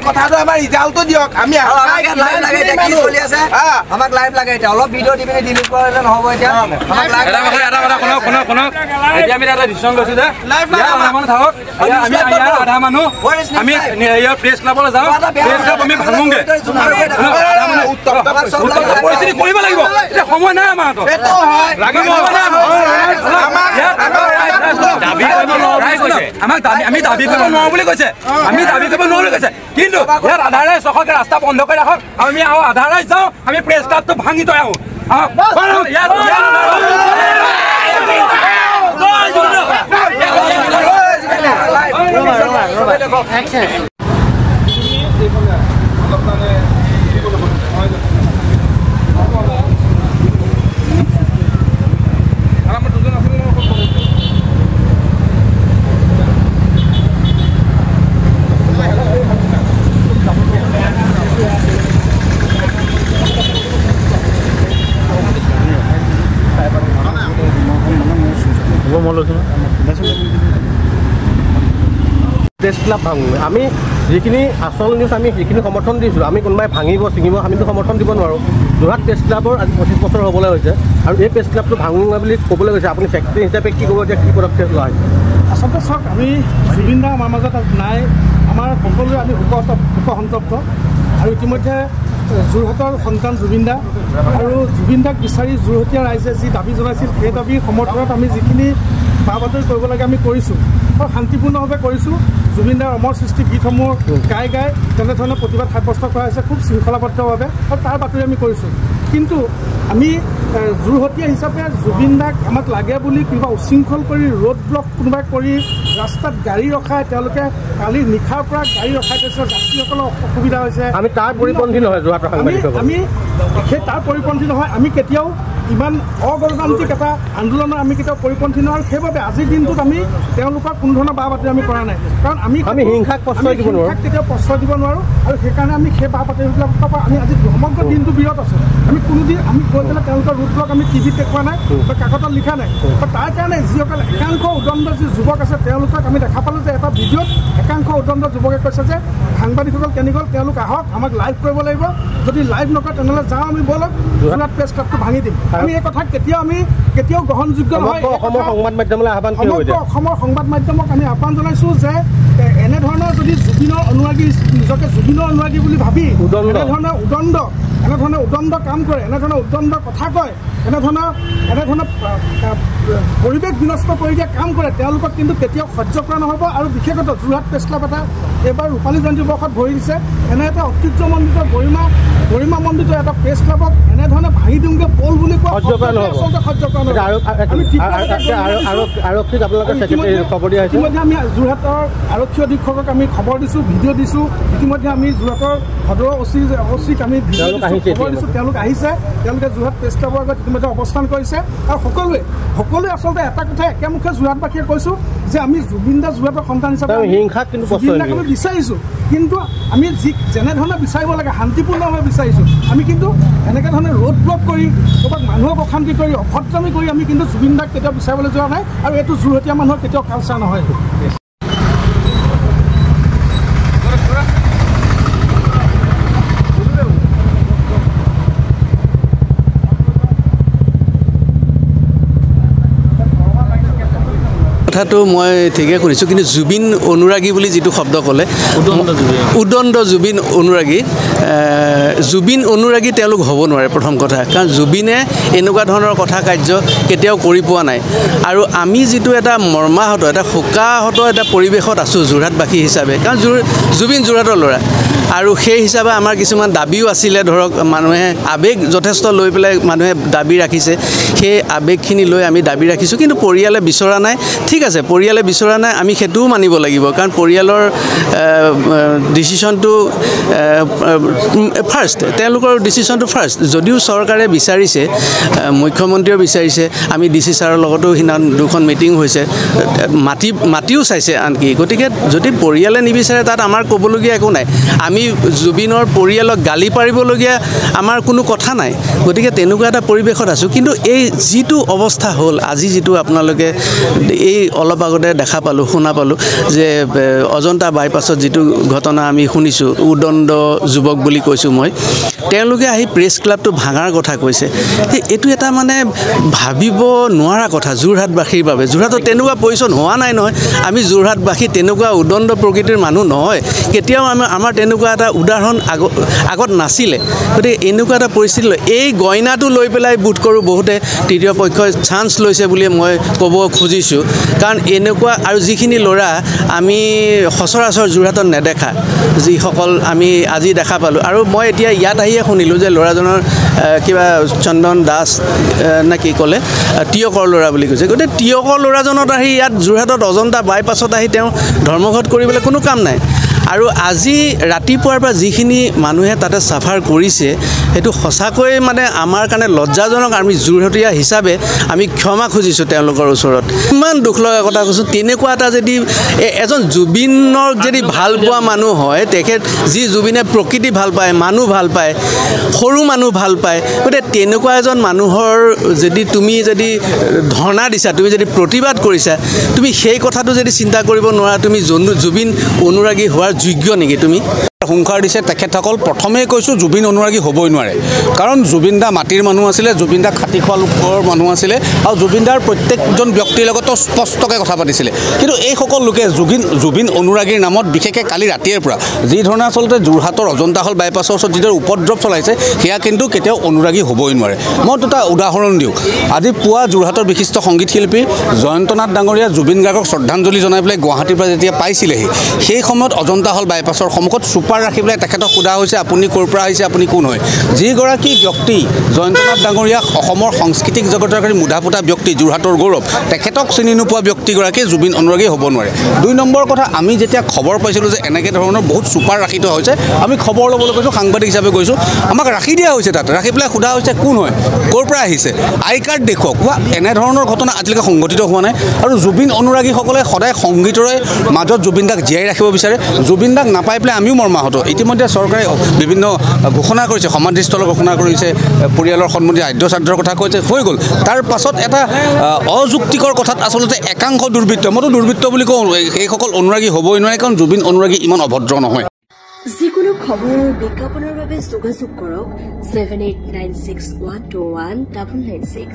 কথাটো আমাৰ ৰিজাল্টটো দিয়ক আমি লাইভ লাগে এতিয়া কি চলি আছে আমাক লাইভ লাগে এতিয়া অলপ ভিডিঅ' দি পিনে ডিলিট কৰিলে নহ'ব এতিয়া আমাক লাইভ শুনক এতিয়া আমি এটা ডিচিশ্যন লৈছো যে মানুহ থাকক আমি আধা মানুহ আমি প্ৰেছ ক্লাবলৈ যাওঁ প্ৰেছ ক্লাব আমি ভাঙোগে পৰিস্থিতি কৰিব লাগিব এতিয়া সময় নাই আমাৰ হাতত লাগিব আমি দাবী কৰিব নোৱাৰো বুলি কৈছে আমি দাবী কৰিব নোৱাৰো বুলি কৈছে কিন্তু ইয়াত আধা ৰাইজ চখকে ৰাস্তা বন্ধ কৰি ৰাখক আমি আধা ৰাইজ যাওঁ আমি প্ৰেছ ক্লাবটো ভাঙি থৈ আহোঁ প্ৰেছ ক্লাব ভাঙো আমি যিখিনি আচল নিউজ আমি সেইখিনি সমৰ্থন দিছোঁ আমি কোনোবাই ভাঙিব ছিঙিব আমিতো সমৰ্থন দিব নোৱাৰোঁ যোৰহাট প্ৰেছ ক্লাবৰ আজি 25 বছৰ হ'বলৈ হৈছে আৰু এই প্ৰেছ ক্লাবটো ভাঙোগৈ বুলি ক'বলৈ গৈছে আপুনি ফেক্টৰী হিচাপে কি ক'ব এতিয়া কি পদক্ষেপ লোৱা হৈছে আচলতে চাওক আমি জুবিন দা আমাৰ মাজত নাই আমাৰ সকলোৱে আমি শোকসন্তপ্ত আৰু ইতিমধ্যে যোৰহাটৰ সন্তান জুবিন দা আৰু জুবিন দাক বিচাৰি যোৰহাটীয়া ৰাইজে যি দাবী জনাইছিল সেই দাবীৰ সমৰ্থনত আমি যিখিনি বা বাতৰি কৰিব লাগে আমি কৰিছোঁ আৰু শান্তিপূৰ্ণভাৱে কৰিছোঁ জুবিন দাৰ অমৰ সৃষ্টি গীতসমূহ গাই তেনেধৰণে প্ৰতিবাদ সাব্যস্ত কৰা হৈছে খুব শৃংখলাবদ্ধভাৱে আৰু তাৰ বাতৰি আমি কৰিছোঁ কিন্তু আমি যোৰহাটীয়া হিচাপে জুবিন দাক আমাক লাগে বুলি কিবা উশৃংখল কৰি ৰোড ব্লক কোনোবাই কৰি ৰাস্তাত গাড়ী ৰখাই তেওঁলোকে কালি নিশাৰ পৰা গাড়ী ৰখাই থৈছে যাত্ৰীসকলৰ অসুবিধা হৈছে আমি তাৰ পৰিপন্থী নহয় যোৰহাটৰ আমি সেই তাৰ পৰিপন্থী নহয় আমি কেতিয়াও ইমান অগণতান্ত্ৰিক এটা আন্দোলনৰ আমি কেতিয়াও পৰিপন্থী নহয় আৰু সেইবাবে আজিৰ দিনটোত আমি তেওঁলোকৰ কোনো ধৰণৰ বা বাতৰি আমি কৰা নাই কাৰণ আমি হিংসাক কেতিয়াও প্ৰশ্ৰয় দিব নোৱাৰোঁ আৰু সেইকাৰণে আমি সেই বা বাতৰিবিলাকৰ পৰা আমি আজি সমগ্ৰ দিনটো বিৰত আছোঁ আমি কোনোদিন আমি গৈ পেলাই তেওঁলোকৰ ৰোড ব্লক আমি টিভিত দেখুওৱা নাই বা কাকতত লিখা নাই তাৰ কাৰণে যিসকল একাংশ উদণ্ড যি যুৱক আছে তেওঁলোকক আমি দেখা পালোঁ যে এটা ভিডিঅ'ত একাংশ উদণ্ড যুৱকে কৈছে যে সাংবাদিকসকল কেনেকৈ তেওঁলোক আহক আমাক লাইভ কৰিব লাগিব যদি লাইভ নকৰে তেনেহ'লে যাওঁ আমি বলক যোৰহাট প্ৰেছ ক্লাবটো ভাঙি দিম আমি এই কথা কেতিয়াও গ্ৰহণযোগ্য নহয় অসমৰ সংবাদ মাধ্যমলৈ আহ্বান অসমৰ সংবাদ মাধ্যমক আমি আহ্বান জনাইছোঁ যে এনেধৰণৰ যদি জুবিনৰ অনুৰাগী নিজকে জুবিনৰ অনুৰাগী বুলি ভাবি এনেধৰণে উদণ্ড কাম কৰে এনেধৰণৰ উদণ্ড কথা কয় এনেধৰণৰ পৰিৱেশ বিনষ্ট কৰি দিয়া কাম কৰে তেওঁলোকক কিন্তু কেতিয়াও সহ্য কৰা নহ'ব আৰু বিশেষত যোৰহাট প্ৰেছ ক্লাব এটা এইবাৰ ৰূপালী জয়ন্তী বৰ্ষত ভৰি দিছে এনে এটা ঐতিহ্যমণ্ডিত গৰিমামণ্ডিত এটা প্ৰেছ ক্লাবক এনেধৰণে ভাঙি দিওঁগৈ বল বুলি কোৱা সহ্য কৰা ইতিমধ্যে আমি যোৰহাটৰ আৰক্ষী অধীক্ষকক আমি খবৰ দিছোঁ ভিডিঅ' দিছোঁ ইতিমধ্যে আমি যোৰহাটৰ সদৰ অচিক আমি ভিডিঅ' খবৰ দিছোঁ তেওঁলোক আহিছে তেওঁলোকে যোৰহাট প্ৰেছ ক্লাবৰ আগত ইতিমধ্যে অৱস্থান কৰিছে আৰু সকলোৱে আচলতে এটা কথা একেমুখে যোৰহাটবাসীয়ে কৈছোঁ যে আমি জুবিন দা যোৰহাটৰ সন্তান হিচাপে জুবিন দাক আমি বিচাৰিছোঁ কিন্তু আমি যেনেধৰণে বিচাৰিব লাগে শান্তিপূৰ্ণভাৱে বিচাৰিছোঁ আমি কিন্তু এনেকৈ ধৰণে ৰোড ব্লক কৰি ক'ৰবাত মানুহক অশান্তি কৰি অভদ্ৰামি কৰি আমি কিন্তু জুবিন দাক কেতিয়াও বিচাৰিবলৈ যোৱা নাই আৰু এইটো যোৰহাটীয়া মানুহৰ কেতিয়াও কালচাৰ নহয় কথাটো মই ঠিকে কৰিছোঁ কিন্তু জুবিন অনুৰাগী বুলি যিটো শব্দ ক'লে উদণ্ড জুবিন অনুৰাগী তেওঁলোক হ'ব নোৱাৰে প্ৰথম কথা কাৰণ জুবিনে এনেকুৱা ধৰণৰ কথা কাৰ্য কেতিয়াও কৰি পোৱা নাই আৰু আমি যিটো এটা মৰ্মাহত এটা শোকাহত এটা পৰিৱেশত আছোঁ যোৰহাটবাসী হিচাপে কাৰণ জুবিন যোৰহাটৰ ল'ৰা আৰু সেই হিচাপে আমাৰ কিছুমান দাবীও আছিলে ধৰক মানুহে আৱেগ যথেষ্ট লৈ পেলাই মানুহে দাবী ৰাখিছে সেই আৱেগখিনি লৈ আমি দাবী ৰাখিছোঁ কিন্তু পৰিয়ালে বিচৰা নাই ঠিক আছে পৰিয়ালে বিচৰা নাই আমি সেইটোও মানিব লাগিব কাৰণ পৰিয়ালৰ ডিচিশ্যনটো ফাৰ্ষ্ট তেওঁলোকৰ ডিচিশ্যনটো ফাৰ্ষ্ট যদিও চৰকাৰে বিচাৰিছে মুখ্যমন্ত্ৰীয়েও বিচাৰিছে আমি DC ছাৰৰ লগতো সিদিনাখন দুখন মিটিং হৈছে মাতিও চাইছে আনকি গতিকে যদি পৰিয়ালে নিবিচাৰে তাত আমাৰ ক'বলগীয়া একো নাই আমি জুবিনৰ পৰিয়ালক গালি পাৰিবলগীয়া আমাৰ কোনো কথা নাই গতিকে তেনেকুৱা এটা পৰিৱেশত আছোঁ কিন্তু এই যিটো অৱস্থা হ'ল আজি যিটো আপোনালোকে এই অলপ আগতে দেখা পালোঁ শুনা পালোঁ যে অজন্তা বাইপাছত যিটো ঘটনা আমি শুনিছোঁ উদণ্ড যুৱক বুলি কৈছোঁ মই তেওঁলোকে আহি প্ৰেছ ক্লাবটো ভাঙাৰ কথা কৈছে এইটো এটা মানে ভাবিব নোৱাৰা কথা যোৰহাটবাসীৰ বাবে যোৰহাটত তেনেকুৱা পজিশ্যন হোৱা নাই নহয় আমি যোৰহাটবাসী তেনেকুৱা উদণ্ড প্ৰকৃতিৰ মানুহ নহয় কেতিয়াও আমাৰ তেনেকুৱা এটা উদাহৰণ আগত নাছিলে গতিকে এনেকুৱা এটা পৰিস্থিতি লৈ এই গইনাটো লৈ পেলাই বোধ কৰোঁ বহুতে তৃতীয় পক্ষই চান্স লৈছে বুলি মই ক'ব খুজিছোঁ কাৰণ এনেকুৱা আৰু যিখিনি ল'ৰা আমি সচৰাচৰ যোৰহাটত নেদেখা যিসকল আমি আজি দেখা পালোঁ আৰু মই এতিয়া ইয়াত আহিয়ে শুনিলোঁ যে ল'ৰাজনৰ কিবা চন্দন দাস নে কি ক'লে টিয়কৰ ল'ৰা বুলি কৈছে গতিকে টিয়কৰ ল'ৰাজনত আহি ইয়াত যোৰহাটত অজন্তা বাইপাছত আহি তেওঁ ধৰ্মঘট কৰিবলৈ কোনো কাম নাই আৰু আজি ৰাতিপুৱাৰ পৰা যিখিনি মানুহে তাতে চাফাৰ কৰিছে সেইটো সঁচাকৈ মানে আমাৰ কাৰণে লজ্জাজনক আমি যোৰহাটীয়া হিচাপে আমি ক্ষমা খুজিছোঁ তেওঁলোকৰ ওচৰত ইমান দুখ লগা কথা কৈছোঁ তেনেকুৱা এটা যদি এজন জুবিনক যদি ভাল পোৱা মানুহ হয় তেখেত যি জুবিনে প্ৰকৃতি ভাল পায় মানুহ ভাল পায় সৰু মানুহ ভাল পায় গতিকে তেনেকুৱা এজন মানুহৰ যদি তুমি যদি ধৰ্ণা দিছা তুমি যদি প্ৰতিবাদ কৰিছা তুমি সেই কথাটো যদি চিন্তা কৰিব নোৱাৰা তুমি জুবিন অনুৰাগী হোৱাৰ যোগ্য নেকি তুমি হুংকাৰ দিছে তেখেতসকল প্ৰথমেই কৈছোঁ জুবিন অনুৰাগী হ'বই নোৱাৰে কাৰণ জুবিন দা মাটিৰ মানুহ আছিলে জুবিন দা খাটি খোৱা লোকৰ মানুহ আছিলে আৰু জুবিন দাৰ প্ৰত্যেকজন ব্যক্তিৰ লগত স্পষ্টকৈ কথা পাতিছিলে কিন্তু এইসকল লোকে জুবিন অনুৰাগীৰ নামত বিশেষকৈ কালি ৰাতিৰ পৰা যি ধৰণে আচলতে যোৰহাটৰ অজন্তা হল বাইপাছৰ ওচৰত যিদৰে উপদ্ৰৱ চলাইছে সেয়া কিন্তু কেতিয়াও অনুৰাগী হ'বই নোৱাৰে মই দুটা উদাহৰণ দিওঁ আজি পুৱা যোৰহাটৰ বিশিষ্ট সংগীত শিল্পী জয়ন্তনাথ ডাঙৰীয়া জুবিন গাৰ্গক শ্ৰদ্ধাঞ্জলি জনাই পেলাই গুৱাহাটীৰ পৰা যেতিয়া পাইছিলেহি সেই সময়ত অজন্তা হল বাইপাছৰ সন্মুখত ৰাখি পেলাই তেখেতক সোধা হৈছে আপুনি ক'ৰ পৰা আহিছে আপুনি কোন হয় যিগৰাকী ব্যক্তি জয়ন্তনাথ ডাঙৰীয়া অসমৰ সাংস্কৃতিক জগতৰ এগৰাকী মুধাপোতা ব্যক্তি যোৰহাটৰ গৌৰৱ তেখেতক চিনি নোপোৱা ব্যক্তিগৰাকী জুবিন অনুৰাগী হ'ব নোৱাৰে 2 নম্বৰ কথা আমি যেতিয়া খবৰ পাইছিলোঁ যে এনেকৈ ধৰণৰ বহুত চুপাৰ ৰাখি থোৱা হৈছে আমি খবৰ ল'বলৈ গৈছোঁ সাংবাদিক হিচাপে গৈছোঁ আমাক ৰাখি দিয়া হৈছে তাত ৰাখি পেলাই সোধা হৈছে কোন হয় ক'ৰ পৰা আহিছে আই কাৰ্ড দেখুৱাওক বা এনেধৰণৰ ঘটনা আজিলৈকে সংঘটিত হোৱা নাই আৰু জুবিন অনুৰাগীসকলে সদায় সংগীতৰে মাজত জুবিন দাক জীয়াই ৰাখিব বিচাৰে জুবিন দাক নাপাই পেলাই আমিও মৰ্মাহত ইতিমধ্যে চৰকাৰে বিভিন্ন ঘোষণা কৰিছে সমাধিস্থল ঘোষণা কৰিছে পৰিয়ালৰ সন্মতি আদ্য শ্ৰাদ্ধৰ কথা কৈছে হৈ গ'ল তাৰ পাছত এটা অযুক্তিকৰ কথাত আচলতে একাংশ দুৰ্বৃত্ত মইতো দুৰ্বৃত্ত বুলি কওঁ এইসকল অনুৰাগী হ'বই নোৱাৰে কাৰণ জুবিন অনুৰাগী ইমান অভদ্ৰ নহয় যিকোনো খবৰ বিজ্ঞাপনৰ বাবে যোগাযোগ কৰক 7896121996